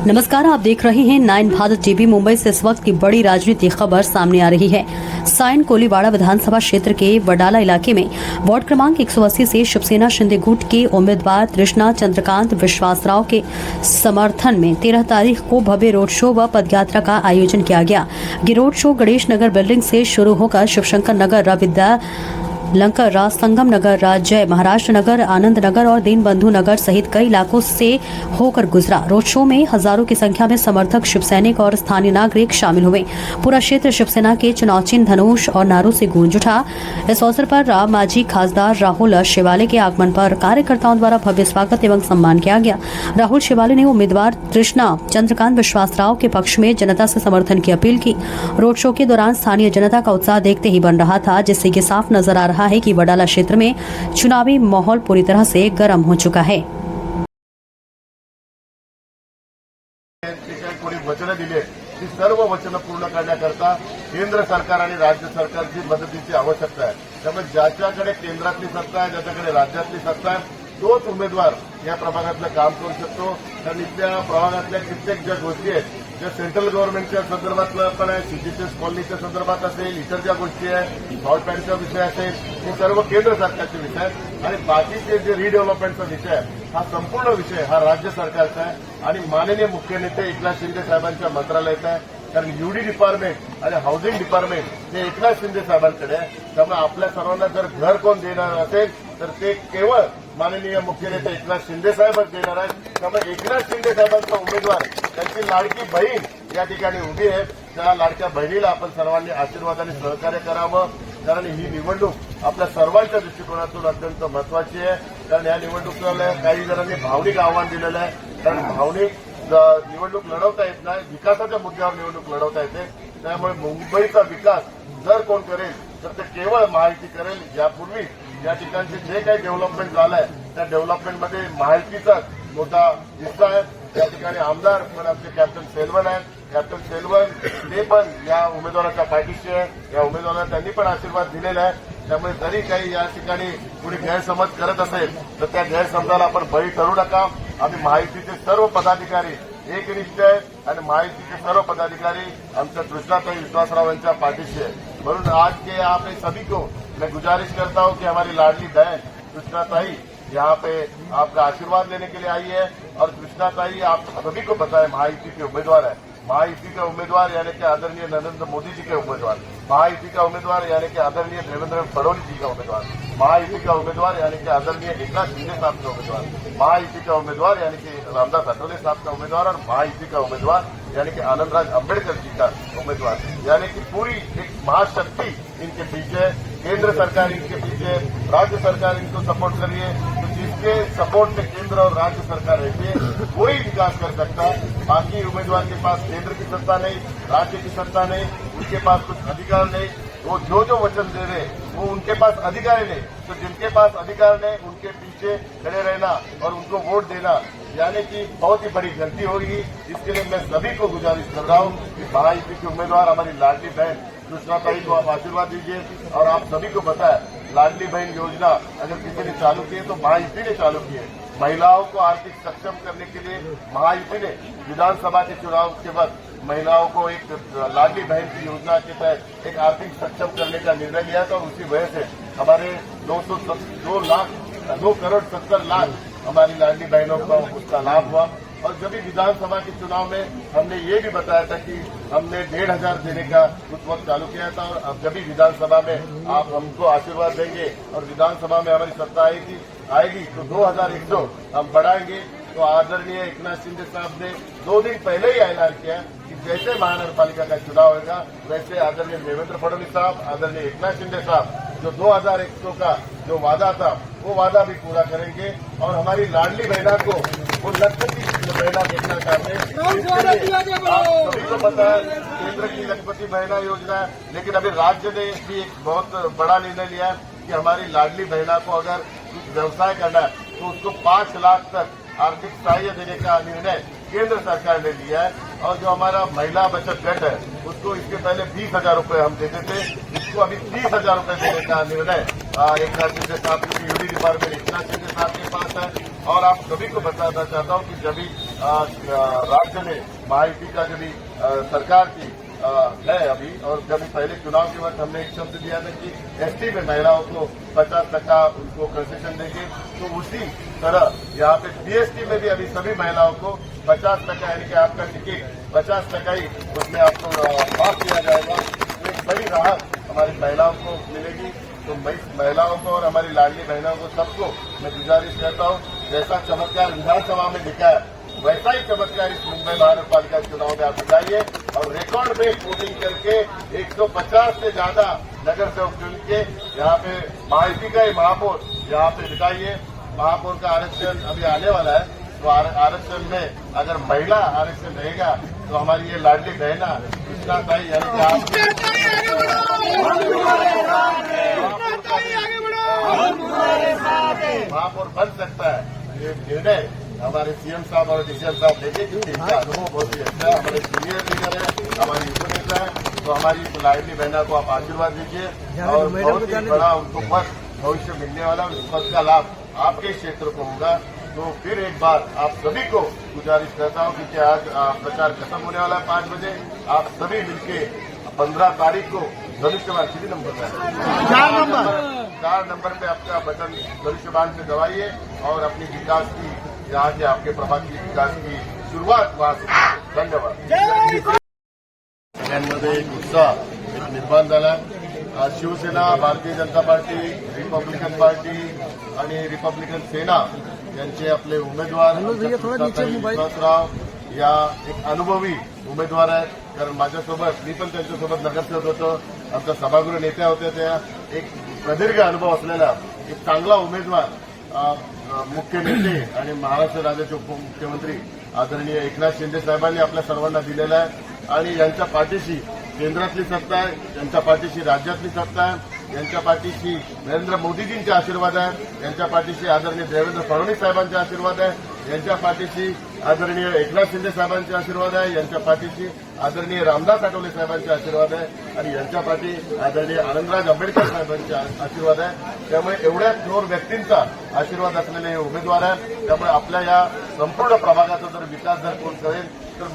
नमस्कार, आप देख रहे हैं 9 भारत टीवी। मुंबई से इस वक्त की बड़ी राजनीतिक खबर सामने आ रही है। साइन कोलीवाड़ा विधानसभा क्षेत्र के वडाला इलाके में वार्ड क्रमांक 180 से शिवसेना शिंदे गुट के उम्मीदवार तृष्णा चंद्रकांत विश्वासराव के समर्थन में 13 तारीख को भव्य रोड शो व पदयात्रा का आयोजन किया गया। ये road show Ganesh Nagar building से शुरू होकर शिवशंकर नगर, रविद्या लंकर राज, संगम नगर, जय महाराष्ट्र नगर, आनंद नगर और दीनबंधु नगर सहित कई इलाकों से होकर गुजरा। रोड शो में हजारों की संख्या में समर्थक, शिव सैनिक और स्थानीय नागरिक शामिल हुए। पूरा क्षेत्र शिवसेना के चुनाव चिन्ह धनुष और नारों से गूंज उठा। इस अवसर पर राम मांझी, खासदार राहुल शिवाले के आगमन पर कार्यकर्ताओं द्वारा भव्य स्वागत एवं सम्मान किया गया। राहुल शिवाले ने उम्मीदवार तृष्णा चंद्रकांत विश्वासराव के पक्ष में जनता से समर्थन की अपील की। रोड शो के दौरान स्थानीय जनता का उत्साह देखते ही बन रहा था, जिससे ये साफ नजर आ रहा है कि वडाला क्षेत्र में चुनावी माहौल पूरी तरह से गर्म हो चुका है। कोणी वचनं दिली ती सर्व वचनं पूर्ण करण्याकरता केंद्र सरकार आणि राज्य सरकारची मदतीची आवश्यकता आहे। त्यामुळे ज्याच्याकडे केंद्रातली सत्ता आहे, ज्याच्याकडे राज्यातली सत्ता आहे, तोच उमेदवार या प्रभागातलं काम करू शकतो। कारण इथल्या प्रभागातल्या कित्येक ज्या गोष्टी आहेत, ज्या सेंट्रल गव्हर्नमेंटच्या संदर्भातलं पण आहे, सीजीएचएस कॉलनीच्या संदर्भात असेल, इतर ज्या गोष्टी आहेत, ब्रॉडबँडचा विषय असेल, हे सर्व केंद्र सरकारचे विषय आहेत आणि बाकीचे जे रिडेव्हलपमेंटचा विषय आहे, हा संपूर्ण विषय हा राज्य सरकारचा आहे आणि माननीय मुख्य नेते एकनाथ शिंदे साहेबांच्या मंत्रालयात आहे। कारण यूडी डिपार्टमेंट आणि हाऊसिंग डिपार्टमेंट हे एकनाथ शिंदे साहेबांकडे आहे। त्यामुळे आपल्या सर्वांना जर घर कोण देणार असेल तर ते केवळ माननीय मुख्य नेते एकनाथ शिंदे साहेबच देणार आहेत। त्यामुळे एकनाथ शिंदे साहेबांचा उमेदवार, त्यांची लाडकी बहीण या ठिकाणी उभी आहे। त्या लाडक्या बहिणीला आपण सर्वांनी आशीर्वादाने सहकार्य करावं। कारण ही निवडणूक आपल्या सर्वांच्या दृष्टिकोनातून अत्यंत महत्वाची आहे। कारण या निवडणुकीला काही जणांनी भावनिक आव्हान दिलेलं आहे। कारण भावनिक निवडणूक लढवता येत नाही, विकासाच्या मुद्द्यावर निवडणूक लढवता येते। त्यामुळे मुंबईचा विकास जर कोण करेल तर ते केवळ महायुती करेल। यापूर्वी या ठिकाणचे जे काही डेव्हलपमेंट झालंय त्या डेव्हलपमेंटमध्ये महायुतीचाच मोठा हिस्सा आहे। या ठिकाणी आमदार पण आमचे कॅप्टन सेल्वन आहेत। कॅप्टन सेल्वन ते पण या उमेदवाराच्या पाठीशी आहे। या उमेदवाराला त्यांनी पण आशीर्वाद दिलेला आहे। त्यामुळे जरी काही या ठिकाणी कुणी गैरसमज करत असेल तर त्या गैरसमजाला आपण बळी ठरू नका। आम्ही महायुतीचे सर्व पदाधिकारी एकनिष्ठ आहेत आणि महायुतीचे सर्व पदाधिकारी आमच्या तृष्णाताई विश्वासराव यांच्या पाठीशी है। म्हणून आज के यहाँ पे सभी को मैं गुजारिश करता हूँ कि हमारी लाडली बहन तृष्णाताई यहाँ पे आपका आशीर्वाद लेने के लिए आई है। और तृष्णाताई आप सभी को पता है महायुति के उम्मीदवार है। महायुति का उम्मीदवार यानी कि आदरणीय नरेंद्र मोदी जी के उम्मीदवार, महायुति का उम्मीदवार यानी कि आदरणीय देवेंद्र फडणवीस जी का उम्मीदवार, महायुति का उम्मीदवार यानी कि आदरणीय एकनाथ शिंदे साहब का उम्मीदवार, महायुति का उम्मीदवार यानी कि रामदास अठवले साहब का उम्मीदवार और महायुति का उम्मीदवार यानी कि आनंदराज अम्बेडकर जी का उम्मीदवार। यानी कि पूरी एक महाशक्ति इनके पीछे, केंद्र सरकार इनके पीछे, राज्य सरकार इनको सपोर्ट करिए। तो जिसके सपोर्ट में केंद्र और राज्य सरकार रहती है कोई विकास कर सकता है। बाकी उम्मीदवार के पास केंद्र की सत्ता नहीं, राज्य की सत्ता नहीं, उनके पास कुछ अधिकार नहीं। वो जो वचन दे रहे वो उनके पास अधिकार नहीं। तो जिनके पास अधिकार नहीं उनके पीछे खड़े रहना और उनको वोट देना यानी कि बहुत ही बड़ी गलती होगी। इसके लिए मैं सभी को गुजारिश कर रहा हूँ कि महायुति के उम्मीदवार हमारी लाडली बहन तृष्णाताई को आप आशीर्वाद दीजिए। और आप सभी को पता है लाडली बहन योजना अगर किसी ने चालू की है तो महायुति ने चालू की है। महिलाओं को आर्थिक सक्षम करने के लिए महायुति ने विधानसभा के चुनाव के बाद महिलाओं को एक लाडली बहन की योजना के तहत एक आर्थिक सक्षम करने का निर्णय लिया था। और उसी वजह से हमारे 2 करोड़ 70 लाख हमारी लाडली बहनों को उसका लाभ हुआ। और जब भी विधानसभा के चुनाव में हमने ये भी बताया था कि हमने 1,500 देने का उस वक्त चालू किया था। और अब जब भी विधानसभा में आप हमको आशीर्वाद देंगे और विधानसभा में हमारी सत्ता आएगी तो 2,100 हम बढ़ाएंगे। तो आदरणीय एकनाथ शिंदे साहब ने 2 दिन पहले ही ऐलान किया कि जैसे महानगरपालिका का चुनाव होगा वैसे आदरणीय देवेंद्र फडणवीस साहब, आदरणीय एकनाथ शिंदे साहब जो 2,100 का जो वादा था वो वादा भी पूरा करेंगे। और हमारी लाडली बहना को वो लखपति बहना देखना चाहते हैं। आप सभी को पता है केंद्र की लखपति बहना योजना है, लेकिन अभी राज्य ने भी एक बहुत बड़ा निर्णय लिया है कि हमारी लाडली बहना को अगर व्यवसाय करना है तो उसको 5 लाख तक आर्थिक सहाय्य देने का निर्णय केंद्र सरकार ने लिया है। और जो हमारा महिला बचत गट है उसको इसके पहले 20,000 रुपये हम देते थे, इसको अभी 30,000 रुपये देने का निर्णय एकनाथ शिंदे साहब की यूडी डिपार्टमेंट एकनाथ शिंदे साहब के पास है। और आप सभी को बताना चाहता हूं कि जब भी राज्य में महायुति का जो भी सरकार की है अभी, और जब पहले चुनाव के वक्त हमने एक शब्द दिया था कि एसटी में महिलाओं को 50% उनको कंसेशन देंगे, तो उसी तरह यहाँ पे बीएसटी में भी अभी सभी महिलाओं को 50% यानी कि आपका टिकट 50% ही उसमें आपको माफ किया जाएगा। तो एक बड़ी राहत हमारी महिलाओं को मिलेगी। तो महिलाओं को और हमारी लाडली बहनों को सबको मैं गुजारिश करता हूँ, जैसा चमत्कार विधानसभा में दिखा है वैसा ही चमत्कार इस मुंबई महानगरपालिका चुनाव में आप दिखाइए और रिकॉर्ड ब्रेक वोटिंग करके 150 से ज्यादा नगर सेवक चुन के यहाँ पे महायुति का ही महापौर यहाँ पे बिताइए। महापौर का आरक्षण अभी आने वाला है, तो आरक्षण में अगर महिला आरक्षण रहेगा तो हमारी ये लाडली बहना इतना सही यानी कि महापौर बन सकता है। ये निर्णय हमारे सीएम साहब और डीसीएम साहब लेंगे क्योंकि इनका अनुभव बहुत ही अच्छा है। हमारे सीनियर लीडर है, हमारी युवा नेता है, तो हमारी लाडली बहना को आप आशीर्वाद दीजिए और बहुत ही बड़ा उनको पद भविष्य मिलने वाला, उस पद का लाभ आपके क्षेत्र को होगा। तो फिर एक बार आप सभी को गुजारिश करता हूं क्योंकि आज प्रचार खत्म होने वाला है 5 बजे, आप सभी मिलके 15 तारीख को धनुष्यबाण किसी नंबर है 4 नंबर पे आपका बटन धनुष्यबाण से दबाइए और अपनी विकास की यहाँ के आपके प्रभाग की विकास की सुरुवात वहां से। धन्यवाद। सगळ्यांमध्ये एक उत्साह एक निर्माण झाला। Shiv Sena, Bharatiya Janata party, Republican party आणि रिपब्लिकन सेना यांचे आपले उमेदवार विश्वासराव या एक अनुभवी उमेदवार आहेत। कारण माझ्यासोबत मी पण त्यांच्यासोबत नगरसेवक होतो, आमच्या सभागृह नेत्या होत्या, त्या एक प्रदीर्घ अनुभव असलेला एक चांगला उमेदवार मुख्य नेते आणि महाराष्ट्र राज्याचे उपमुख्यमंत्री आदरणीय एकनाथ शिंदे साहेबांनी आपल्या सर्वांना दिलेला आहे आणि यांच्या पाठीशी केंद्रातली सत्ता आहे, यांच्या पाठीशी राज्यातली सत्ता आहे, यांच्या पाठीशी नरेंद्र मोदीजींचे आशीर्वाद आहे, यांच्या पाठीशी आदरणीय देवेंद्र फडणवीस साहेबांचे आशीर्वाद आहे, यांच्या पाठीशी आदरणीय एकनाथ शिंदे साहेबांचे आशीर्वाद आहे, यांच्या पाठीशी आदरणीय रामदास आठवले साहेबांचे आशीर्वाद आहे आणि यांच्या पाठी आदरणीय आनंदराज आंबेडकर साहेबांचे आशीर्वाद आहे। त्यामुळे एवढ्या थोर व्यक्तींचा आशीर्वाद असलेले हे उमेदवार आहे। त्यामुळे आपल्या या संपूर्ण प्रभागाचा जर विकास जर कोण करेल तर